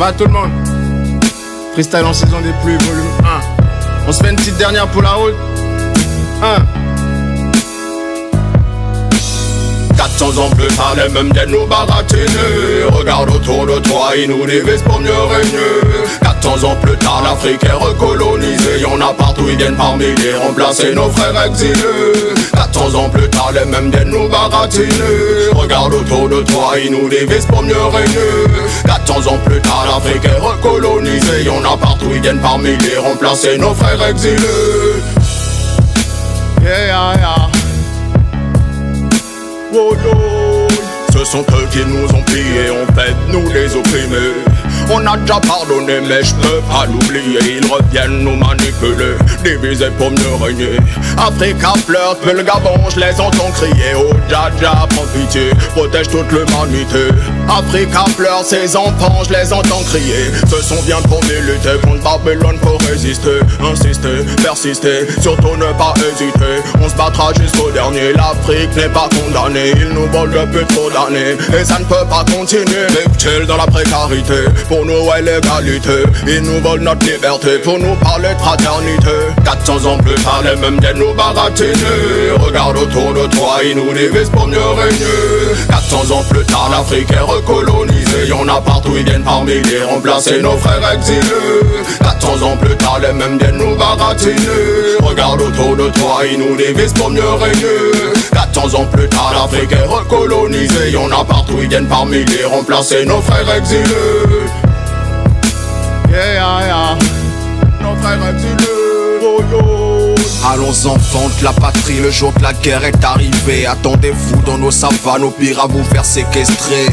va tout le monde? Freestyle en saison des pluies, volume 1. On se fait une petite dernière pour la route. 400 ans plus tard, les mêmes viennent nous baratiner. Regarde autour de toi, ils nous divisent pour mieux régner. 400 ans plus tard, l'Afrique est recolonisée. Y'en a partout, ils viennent par milliers remplacer nos frères exilés. 400 ans plus tard, les mêmes viennent nous baratiner. Regarde autour de toi, ils nous divisent pour mieux régner. 400 ans plus tard, l'Afrique est recolonisée. Y'en a partout, ils viennent par milliers remplacer nos frères exilés. Yeah. Oh yo. Ce sont eux qui nous ont pillés, en fait nous les opprimés. On a déjà pardonné mais je peux pas l'oublier. Ils reviennent nous manipuler, diviser pour mieux régner. Africa pleure, mais le Gabon je les entends crier. Oh Dja, prends pitié, protège toute l'humanité. Africa pleure, ses enfants je les entends crier. Ce sont bien pour militer contre Babylone pour résister. Insister, persister, surtout ne pas hésiter. On se battra jusqu'au dernier, l'Afrique n'est pas condamnée. Ils nous volent depuis trop d'années et ça ne peut pas continuer. Live dans la précarité, pour nous ouais l'égalité. Ils nous volent notre liberté, pour nous parler de fraternité. 400 ans plus tard, les mêmes viennent nous baratiner. Regarde autour de toi, ils nous divisent pour mieux régner. 400 ans plus tard, l'Afrique est recolonisée. Y'en a partout, ils viennent par milliers remplacer nos frères exilés. 400 ans plus tard, les mêmes viennent nous baratiner. Regarde autour de toi, ils nous divisent pour mieux régner. 400 ans plus tard, l'Afrique est recolonisée. Y'en a partout, ils viennent par milliers remplacer nos frères exilés. Yeah. Nos frères exilés. Oh yo. Allons enfants de la patrie, le jour que la guerre est arrivée. Attendez-vous dans nos savanes, au pire à vous faire séquestrer.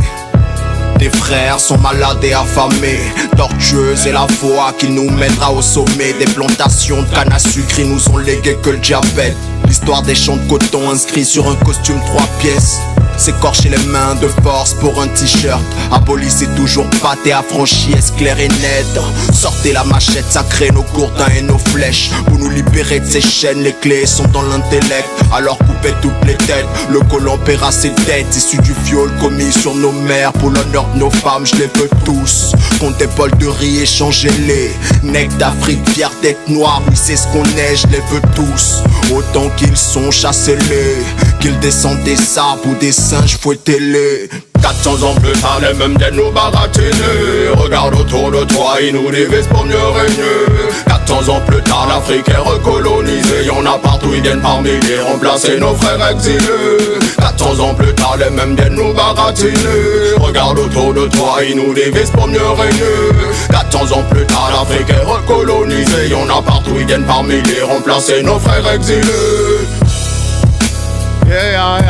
Des frères sont malades et affamés, tortueuses et la foi qui nous mènera au sommet. Des plantations de canne à sucre, ils nous ont légué que le diabète. L'histoire des champs de coton inscrits sur un costume 3 pièces. S'écorcher les mains de force pour un t-shirt. Abolir toujours patte et affranchi, est clair et net. Sortez la machette sacrée, nos gourdins et nos flèches. Pour nous libérer de ces chaînes, les clés sont dans l'intellect. Alors coupez toutes les têtes, le colon paiera ses dettes. Issus du viol commis sur nos mères, pour l'honneur de nos femmes, je les veux tous. Comptez bol de riz, échangez-les. Nègres d'Afrique, fiers d'être noirs, oui c'est ce qu'on est, je les veux tous. Autant qu'ils sont, chassez-les. Qu'ils descendent des arbres ou des singes, fouettez-les. 400 ans plus tard, les mêmes viennent nous baratiner. Regarde autour de toi, ils nous divisent pour mieux régner. 400 ans plus tard, l'Afrique est recolonisée. Y'en a partout, ils viennent par milliers remplacer nos frères exilés. 400 ans plus tard, les mêmes viennent nous baratiner. Regarde autour de toi, ils nous divisent pour mieux régner. 400 ans plus tard, l'Afrique est recolonisée. Y'en a partout, ils viennent par milliers remplacer nos frères exilés. Yeah.